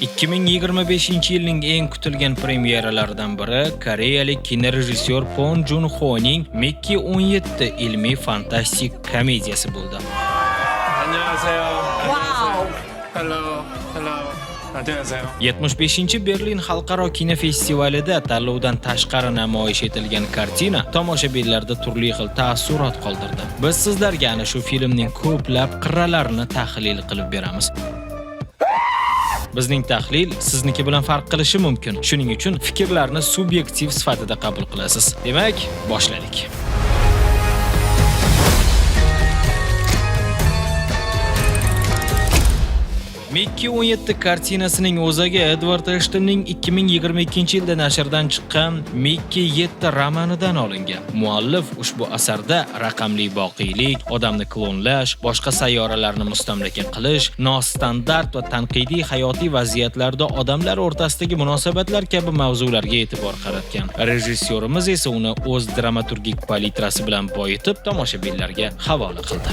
2025-yilning eng kutilgan premyeralaridan biri koreyalik kinorejissyor Bong Joon-honing Mickey 17 ilmiy fantastik komediyasi bo'ldi. 안녕하세요. Wow. Hello. Hello. 안녕하세요. 75 Berlin xalqaro kinofestivalida tanlovdan tashqari namoyish etilgan kartina tomoshabinlarda turli xil taassurot qoldirdi. Biz sizlarga ana shu filmning ko'plab qirralarini tahlil qilib beramiz. Bizning tahlil sizniki bilan farq qilishi mumkin. Shuning uchun fikrlarni subyektiv sifatida qabul qilasiz. Demak, boshladik. Mickey 17 kartinasining o'ziga Edward Ashtonning 2022-yilda nashrdan chiqqan Mickey 7 romanidan olingan. Muallif ushbu asarda raqamli boqiylik, odamni klonlash, boshqa sayyoralarni mustamlaka qilish, nostandart va tanqidiy hayotiy vaziyatlarda odamlar o'rtasidagi munosabatlar kabi mavzularga e'tibor qaratgan. Rejissyorimiz esa uni o'z dramaturgik palitrasi bilan boyitib, tomoshabinlarga havola qildi.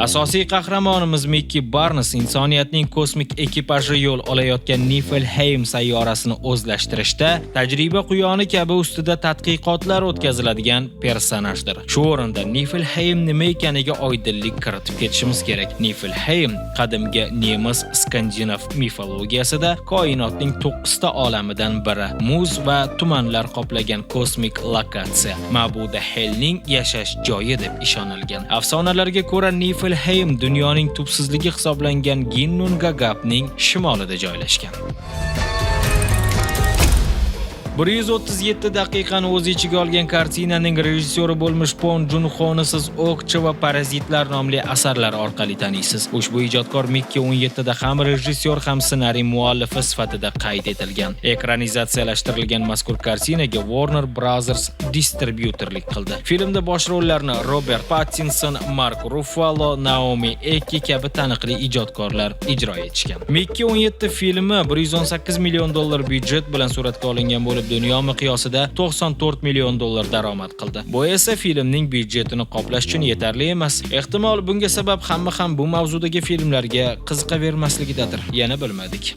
Asosiy qahramonimiz Mickey Barnes insoniyatning kosmik ekipaji yo'l olayotgan Niflheim sayyorasini o'zlashtirishda tajriba quyoni kabi ustida tadqiqotlar o'tkaziladigan personajdir. Shu o'rinda Niflheim nima ekaniga oydinlik kiritib ketishimiz kerak. Niflheim qadimgi nemis skandinav mifologiyasida koinotning 9 ta olamidan biri. Muz va tumanlar qoplagan kosmik lokatsiya, Mabuda Hellning yashash joyi deb ishonilgan. Afsonalarga ko'ra Niflheim dunyoning tubsizligi hisoblangan Ginnungagapning shimolida joylashgan. 137 daqiqani o'z ichiga olgan kartinaning rejissyori bo'lmish Bong Joon-honi siz O'qchi va Parazitlar nomli asarlar orqali taniysiz. Ushbu ijodkor Mickey 17 da ham rejissyor ham ssenariy muallifi sifatida qayd etilgan. Ekranizatsiyalashtirilgan mazkur kartinaga Warner Brothers distributorlik qildi. Filmda bosh rollarni Robert Pattinson, Mark Ruffalo, Naomi Eki kabi taniqli ijodkorlar ijro etishgan. Mickey 17 filmi $118 million byudjet bilan suratga olingan bo'lib dunyo miqyosida $94 million daromad qildi. Bu esa filmning byudjetini qoplash uchun yetarli emas. Ehtimol bunga sabab hamma ham bu mavzudagi filmlarga qiziqavermasligidadir. Yana bilmadik.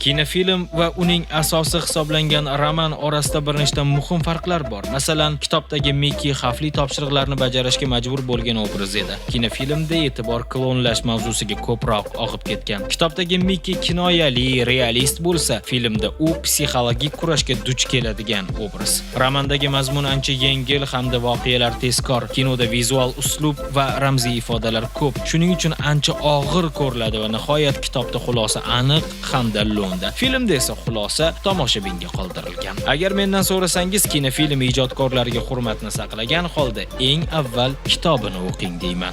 Kinofilm va uning asosi hisoblangan roman orasida bir nechta muhim farqlar bor. Masalan, kitobdagi Mickey xavfli topshiriqlarni bajarishga majbur bo'lgan obraz edi. Kinofilmda e'tibor klonlash mavzusiga ko'proq og'ib ketgan. Kitobdagi Mickey kinoyali, realist bo'lsa, filmda u psixologik kurashga duch keladigan obraz. Romandagi mazmun ancha yengil hamda voqealar tezkor. Kinoda vizual uslub va ramziy ifodalar ko'p. Shuning uchun ancha og'ir ko'riladi va nihoyat kitobda xulosa aniq hamda lo'ng. Filmda esa xulosa tomoshabinga qoldirilgan. Agar mendan so'rasangiz, kinofilm ijodkorlariga hurmatni saqlagan holda eng avval kitobini o'qing deyman.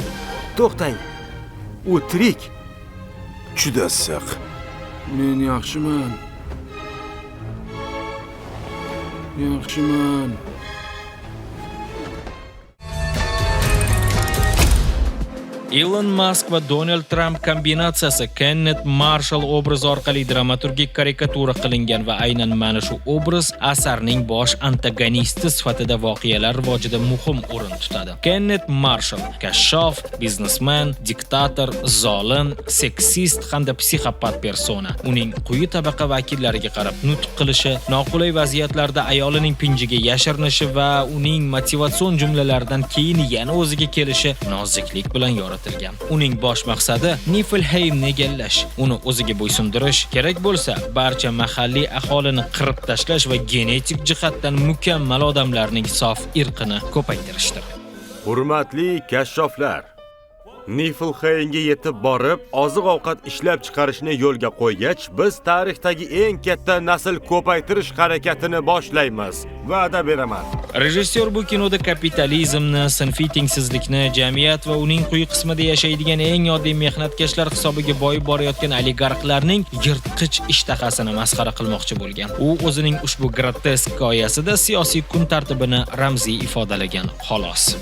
To'xtang. U tirik. Juda siq. Men yaxshiman. Yaxshiman. Elon Musk va Donald Trump kombinatsiyasi Kenneth Marshall obrazi orqali dramaturgik karikatura qilingan va aynan mana shu obraz asarning bosh antagonisti sifatida voqealar rivojida muhim o'rin tutadi. Kenneth Marshall kashshof, biznesmen, diktator, zolim, seksist hamda psixopat persona. Uning quyi tabaqa vakillariga qarab nutq qilishi, noqulay vaziyatlarda ayolining pinjiga yashirinishi va uning motivatsion jumlalaridan keyin yana o'ziga kelishi noziklik bilan yo'ritilgan. Uning bosh maqsadi Niflheimni egallash, uni o'ziga bo'ysundirish, kerak bo'lsa barcha mahalliy aholini qirib tashlash va genetik jihatdan mukammal odamlarning sof irqini ko'paytirishdir. Hurmatli kashshoflar, Niflheimga yetib borib, oziq-ovqat ishlab chiqarishni yo'lga qo'ygach, biz tarixdagi eng katta nasl ko'paytirish harakatini boshlaymiz. Va'da beraman. Rejissyor bu kinoda kapitalizmni, sinfiy tengsizlikni, jamiyat va uning quyi qismida yashaydigan eng oddiy mehnatkashlar hisobiga boyib borayotgan oligarxlarning yirtqich ishtahasini masxara qilmoqchi bo'lgan. U o'zining ushbu grotesk hikoyasida siyosiy kun tartibini ramziy ifodalagan, xolos.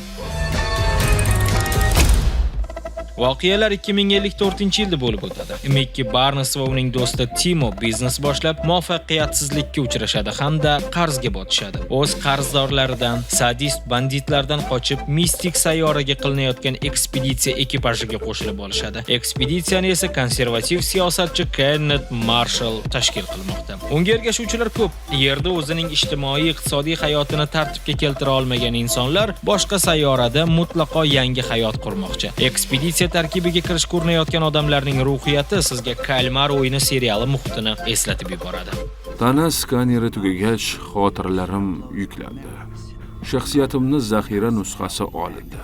Voqealar 2054-yilda bo'lib o'tadi. Mikki Barnes va uning do'sti Timo biznes boshlab muvaffaqiyatsizlikka uchrashadi hamda qarzga botishadi. O'z qarzdorlaridan, sadist banditlardan qochib, mistik sayyoraga qilinayotgan ekspeditsiya ekipajiga qo'shilib olishadi. Ekspeditsiyani esa konservativ siyosatchi Kenneth Marshall tashkil qilmoqda. Unga ergashuvchilar ko'p. Yerda o'zining ijtimoiy-iqtisodiy hayotini tartibga keltira olmagan insonlar boshqa sayyorada mutlaqo yangi hayot qurmoqchi. Ekspeditsiya tarkibiga kirish ko'rinayotgan odamlarning ruhiyati sizga Kalmar o'yini seriali muhitini eslatib yuboradi. Tana skaneri tugagach, xotiralarim yuklandi. Shaxsiyatimning zaxira nusxasi olindi.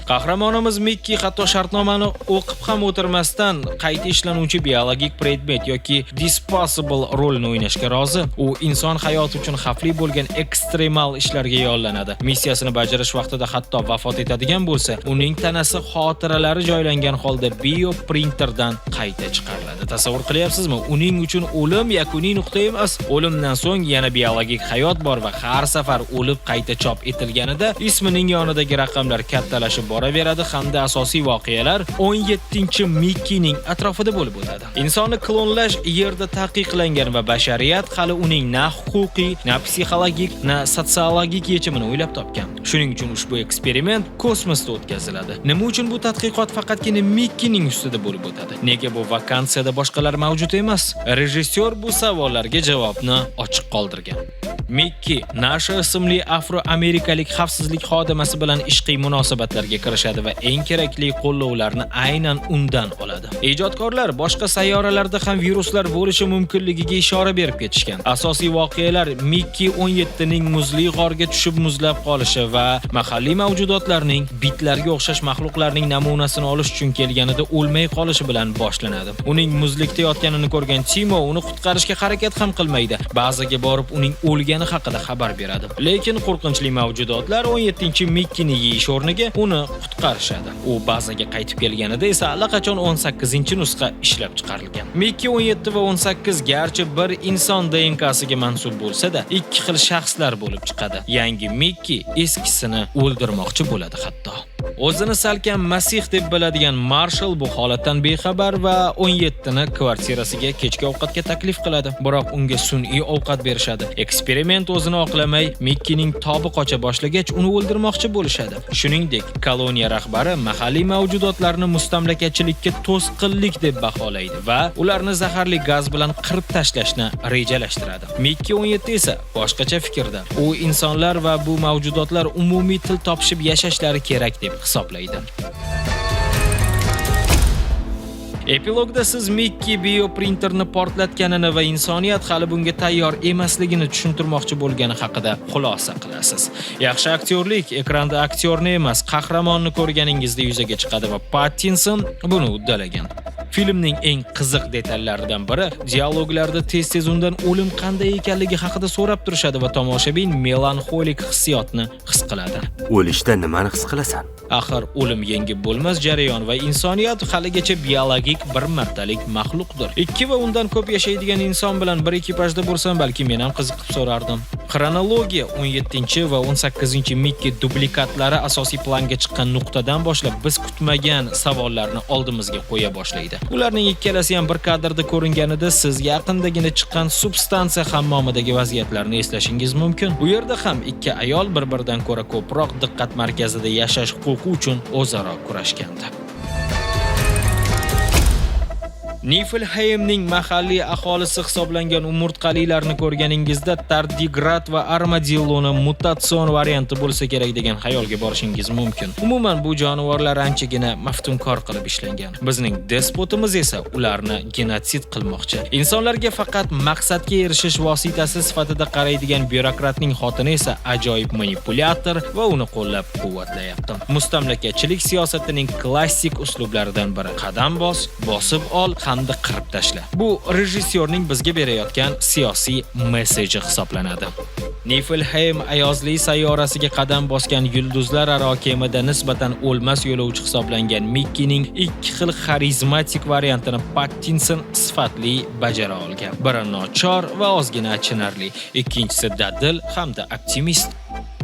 Qahramonimiz Mikki hatto shartnomani o'qib ham o'tirmasdan qayta ishlanuvchi biologik predmet yoki disposable rolni o'ynashga rozi. U inson hayoti uchun xavfli bo'lgan ekstremal ishlarga yollanadi. Missiyasini bajarish vaqtida hatto vafot etadigan bo'lsa, uning tanasi xotiralari joylangan holda bioprinterdan qayta chiqariladi. Tasavvur qilyapsizmi? Uning uchun o'lim yakuniy nuqta emas. O'limdan so'ng yana biologik hayot bor va har safar o'lib qayta chop etilganida ismining yonidagi raqamlar kattalashib boraveradi hamda asosiy voqealar 17-Mikkining atrofida bo'lib o'tadi. Insonni klonlash yerda taqiqlangan va bashariyat hali uning na huquqiy, na psixologik, na sotsiologik yechimini o'ylab topgan. Shuning uchun ushbu eksperiment kosmosda o'tkaziladi. Nima uchun bu tadqiqot faqatgina Mikkining ustida bo'lib o'tadi? Nega bu vakansiyada boshqalar mavjud emas? Rejissyor bu savollarga javobni ochiq qoldirgan. Mikki Nasha ismli afro-amerikalik xavfsizlik xodimasi bilan ishqiy munosabatlarga kirishadi va eng kerakli qo'llovlarni aynan undan oladi. Ijodkorlar boshqa sayyoralarda ham viruslar bo'lishi mumkinligiga ishora berib ketishgan. Asosiy voqealar Mikki 17 ning muzli g'orga tushib muzlab qolishi va mahalliy mavjudotlarning bitlarga o'xshash maxluqlarning namunasini olish uchun kelganida o'lmay qolishi bilan boshlanadi. Uning muzlikda yotganini ko'rgan Timo uni qutqarishga harakat ham qilmaydi. Ba'ziga borib uning o'lgani haqida xabar beradi. Lekin qo'rqinchli mavjudotlar 17-Mikkini yeyish o'rniga uni qutqarishadi. U bazaga qaytib kelganida esa allaqachon 18-nusxa ishlab chiqarilgan. Mikki 17 va 18 garchi bir inson DNKsiga mansub bo'lsa-da, ikki xil shaxslar bo'lib chiqadi. Yangi Mikki eskisini o'ldirmoqchi bo'ladi hatto. O'zini salkam masih deb biladigan Marshall bu holatdan bexabar va 17 ni kvartirasiga kechki ovqatga taklif qiladi. Biroq unga sun'iy ovqat berishadi. Eksperiment o'zini oqlamay, Mikkining tobi qocha boshlagach uni o'ldirmoqchi bo'lishadi. Shuningdek, koloniya rahbari mahalliy mavjudotlarni mustamlakachilikka to'sqinlik deb baholaydi va ularni zaharli gaz bilan qirib tashlashni rejalashtiradi. Mikki 17 esa boshqacha fikrda. U insonlar va bu mavjudotlar umumiy til topishib yashashlari kerak deb hisoblaydi. Epilogda siz Mikki bioprinterni portlatganini va insoniyat hali bunga tayyor emasligini tushuntirmoqchi bo'lgani haqida xulosa qilasiz. Yaxshi aktyorlik ekranda aktyorni emas, qahramonni ko'rganingizda yuzaga chiqadi va Pattinson buni uddalagan. Filmning eng qiziq detallaridan biri dialoglarda tez-tez undan o'lim qanday ekanligi haqida so'rab turishadi va tomoshabin melanxolik hissiyotni his qiladi. O'lishda nimani his qilasan? Axir o'lim yengib bo'lmas jarayon va insoniyat haligacha biologik bir martalik maxluqdir. 2 va undan ko'p yashaydigan inson bilan bir ekipajda bo'lsam, balki men ham qiziqib so'rardim. Xronologiya 17 va 18 Mikki duplikatlari asosiy planga chiqqan nuqtadan boshlab biz kutmagan savollarni oldimizga qo'ya boshlaydi. Ularning ikkalasi ham bir kadrda ko'ringanida siz yaqindagina chiqqan substansiya hammomidagi vaziyatlarni eslashingiz mumkin. Bu yerda ham ikki ayol bir-biridan ko'ra ko'proq diqqat markazida yashash huquqi uchun o'zaro kurashgandi. Niflheimning mahalliy aholisi hisoblangan umurtqalilarni ko'rganingizda tardigrad va armadilloni mutatsion varianti bo'lsa kerak degan xayolga borishingiz mumkin. Umuman bu jonivorlar anchagina maftunkor qilib ishlangan. Bizning despotimiz esa ularni genotsid qilmoqchi. Insonlarga faqat maqsadga erishish vositasi sifatida qaraydigan byurokratning xotini esa ajoyib manipulyator va uni qo'llab-quvvatlayapti. Mustamlakachilik siyosatining klassik uslublaridan biri qadam bosib ol, hamda qirib tashla. Bu rejissyorning bizga berayotgan siyosiy messeji hisoblanadi. Niflheim ayozli sayyorasiga qadam bosgan yulduzlar aro kemada nisbatan o'lmas yo'lovchi hisoblangan Mikkining ikki xil xarizmatik variantini Pattinson sifatli bajara olgan. Biri nochor va ozgina achinarli, ikkinchisi dadil hamda optimist.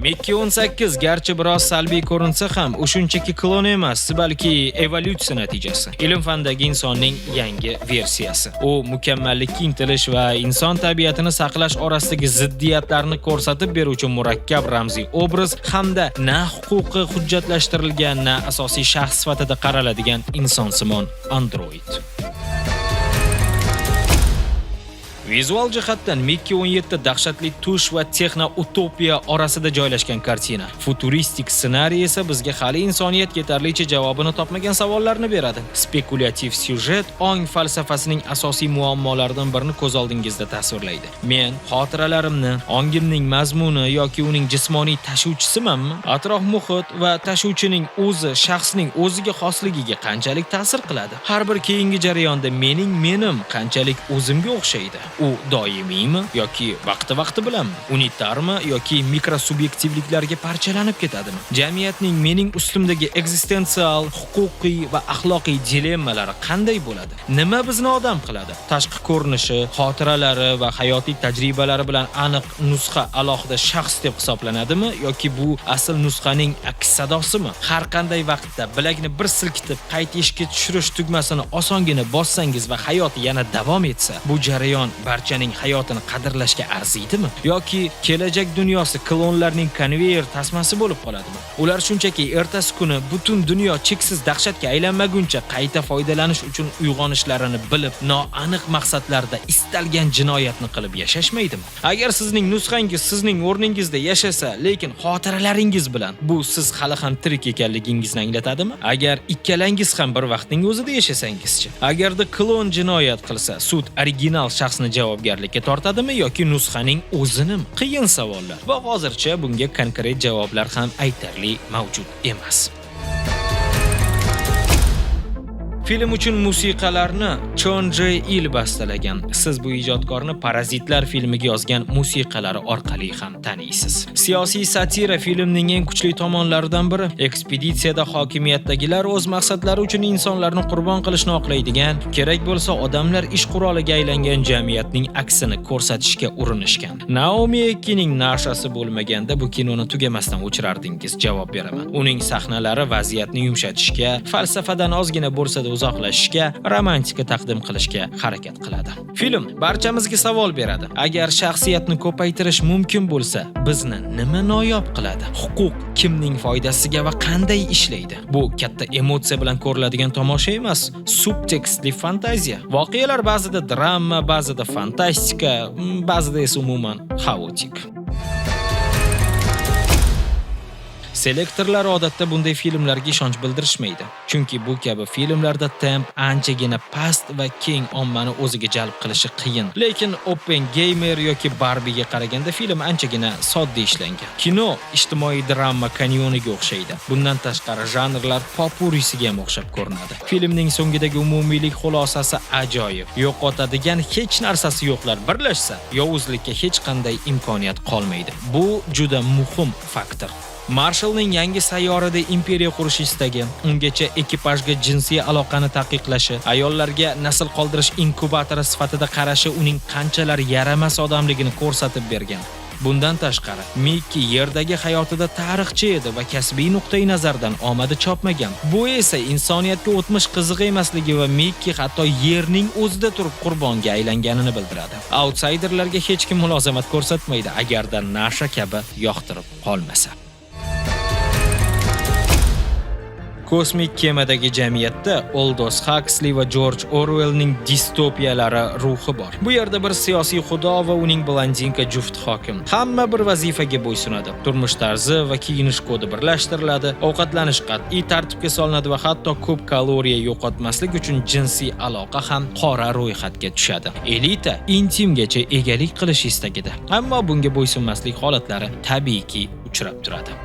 Mickey 18 garchi biroz salbiy ko'rinsa ham, u shunchaki klon emas, balki evolyutsiya natijasi. Ilm fandagi insonning yangi versiyasi. U mukammallikka intilish va inson tabiatini saqlash orasidagi ziddiyatlarni ko'rsatib beruvchi murakkab ramziy obraz hamda na huquqi hujjatlashtirilgan, na asosiy shaxs sifatida qaraladigan insonsimon android. Vizual jihatdan Mickey 17 dahshatli tush va texno utopiya orasida joylashgan kartina. Futuristik ssenariy esa bizga hali insoniyat yetarlicha javobini topmagan savollarni beradi. Spekulyativ syujet ong falsafasining asosiy muammolaridan birini ko'z oldingizda tasvirlaydi. Men xotiralarimni, ongimning mazmuni yoki uning jismoniy tashuvchisimanmi? Atrof muhit va tashuvchining o'zi shaxsning o'ziga xosligiga qanchalik ta'sir qiladi? Har bir keyingi jarayonda mening qanchalik o'zimga o'xshaydi? U doimiymi yoki vaqti bilanmi? Unitarmi yoki mikrosub'ektivliklarga parchalanib ketadimi? Jamiyatning mening ustimdagi ekzistensial, huquqiy va axloqiy dilemmalari qanday bo'ladi? Nima bizni odam qiladi? Tashqi ko'rinishi, xotiralari va hayotiy tajribalari bilan aniq nusxa alohida shaxs deb hisoblanadimi yoki bu asl nusxaning aks sadosimi? Har qanday vaqtda bilagni bir silkitib, qayta ishga tushirish tugmasini osongina bossangiz va hayot yana davom etsa, bu jarayon barchaning hayotini qadrlashga arziydimi? Yoki kelajak dunyosi klonlarning konveyer tasmasi bo'lib qoladimi? Ular shunchaki ertasi kuni butun dunyo cheksiz dahshatga aylanmaguncha qayta foydalanish uchun uyg'onishlarini bilib, noaniq maqsadlarda istalgan jinoyatni qilib yashashmaydimi? Agar sizning nusxangiz sizning o'rningizda yashasa, lekin xotiralaringiz bilan, bu siz hali ham tirik ekanligingizni anglatadimi? Agar ikkalangiz ham bir vaqtning o'zida yashasangizchi. Agarda klon jinoyat qilsa, sud original shaxsni javobgarlikka tortadimi yoki nusxaning o'zini? Qiyin savollar va hozircha bunga konkret javoblar ham aytarli mavjud emas. Film uchun musiqalarni Chon Jae-il bastalagan. Siz bu ijodkorni Parazitlar filmiga yozgan musiqalari orqali ham taniysiz. Siyosiy satira filmning eng kuchli tomonlaridan biri. Ekspeditsiyada hokimiyatdagilar o'z maqsadlari uchun insonlarni qurbon qilishni oqlaydigan, kerak bo'lsa odamlar ish quroliga aylangan jamiyatning aksini ko'rsatishga urinishgan. Naomi Ekkining nashasi bo'lmaganda bu kinoni tugamasdan o'chirardingiz, javob beraman. Uning sahnalari vaziyatni yumshatishga, falsafadan ozgina bo'lsa-da uzoqlashishga, romantika taqdim qilishga harakat qiladi. Film barchamizga savol beradi. Agar shaxsiyatni ko'paytirish mumkin bo'lsa, bizni nima noyob qiladi? Huquq kimning foydasiga va qanday ishlaydi? Bu katta emotsiya bilan ko'riladigan tomosha emas, subtekstli fantaziya. Voqealar ba'zida drama, ba'zida fantastika, ba'zida esa umuman xaotik. Selektorlar odatda bunday filmlarga ishonch bildirishmaydi. Chunki bu kabi filmlarda temp anchagina past va keng ommani o'ziga jalb qilishi qiyin. Lekin Oppenheimer yoki Barbie'ga qaraganda film anchagina sodda ishlangan. Kino ijtimoiy drama kanyoniga o'xshaydi. Bundan tashqari janrlar popurisiga ham o'xshab ko'rinadi. Filmning so'ngidagi umumiylik xulosasi ajoyib. Yo'qotadigan hech narsasi yo'qlar birlashsa, yovuzlikka hech qanday imkoniyat qolmaydi. Bu juda muhim faktor. Marshallning yangi sayyorada imperiya qurish istagi, ungacha ekipajga jinsiy aloqani taqiqlashi, ayollarga nasl qoldirish inkubatori sifatida qarashi uning qanchalar yaramas odamligini ko'rsatib bergan. Bundan tashqari, Mickey yerdagi hayotida tarixchi edi va kasbiy nuqtai nazardan omadi chopmagan. Bu esa insoniyatga o'tmish qiziq emasligi va Mickey hatto yerning o'zida turib qurbonga aylanganini bildiradi. Outsiderlarga hech kim mulozamat ko'rsatmaydi agarda Nasha kabi yoqtirib qolmasa. Kosmik kemadagi jamiyatda Aldous Huxley va George Orwellning distopiyalari ruhi bor. Bu yerda bir siyosiy xudo va uning blondinka juft hokim. Hamma bir vazifaga bo'ysunadi. Turmush tarzi va kiyinish kodi birlashtiriladi, ovqatlanish qat'iy tartibga solinadi va hatto ko'p kaloriya yo'qotmaslik uchun jinsiy aloqa ham qora ro'yxatga tushadi. Elita intimgacha egalik qilish istagida. Ammo bunga bo'ysunmaslik holatlari tabiiyki uchrab turadi.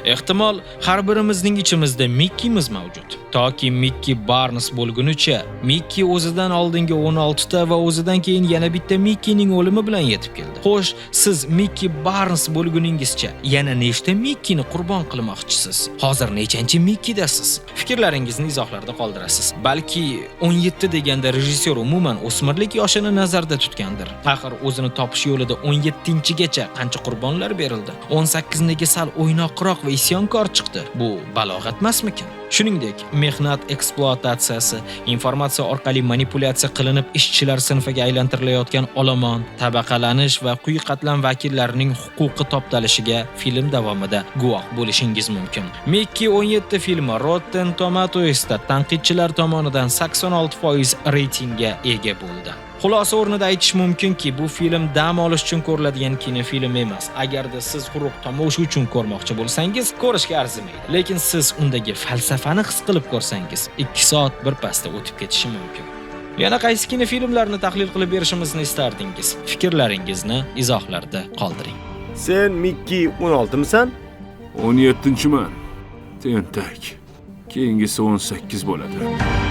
Ehtimol har birimizning ichimizda Mickey'miz mavjud. Toki Mickey Barnes bo'lgunicha, Mickey o'zidan oldingi 16 ta va o'zidan keyin yana bitta Mickey'ning o'limi bilan yetib keldi. Xo'sh, siz Mickey Barnes bo'lguningizcha yana nechta Mickey'ni qurbon qilmoqchisiz? Hozir nechanchi Mickey'dasiz? Fikrlaringizni izohlarda qoldirasiz. Balki 17 deganda rejissyor umuman o'smirlik yoshini nazarda tutgandir. Axir o'zini topish yo'lida 17-gacha qancha qurbonlar berildi? 18 nega sal o'ynoqroq va isyonkor chiqdi. Bu balog'at emasmikin? Shuningdek, mehnat ekspluatatsiyasi, informatsiya orqali manipulyatsiya qilinib ishchilar sinfiga aylantirilayotgan olomon, tabaqalanish va quyi qatlam vakillarining huquqi toptalishiga film davomida guvoh bo'lishingiz mumkin. Mickey 17 filmi Rotten Tomatoes'da tanqidchilar tomonidan 86% reytingga ega bo'ldi. Xulosa o'rnida aytish mumkinki, bu film dam olish uchun ko'riladigan kinofilm emas. Agarda siz quruq tomosha uchun ko'rmoqchi bo'lsangiz, ko'rishga arzimaydi. Lekin siz undagi falsafani his qilib ko'rsangiz, 2 soat birpasda o'tib ketishi mumkin. Yana qaysi kinofilmlarni tahlil qilib berishimizni istardingiz? Fikrlaringizni izohlarda qoldiring. Sen Mickey 16misan? 17-man. Tentak. Keyingisi 18 bo'ladi.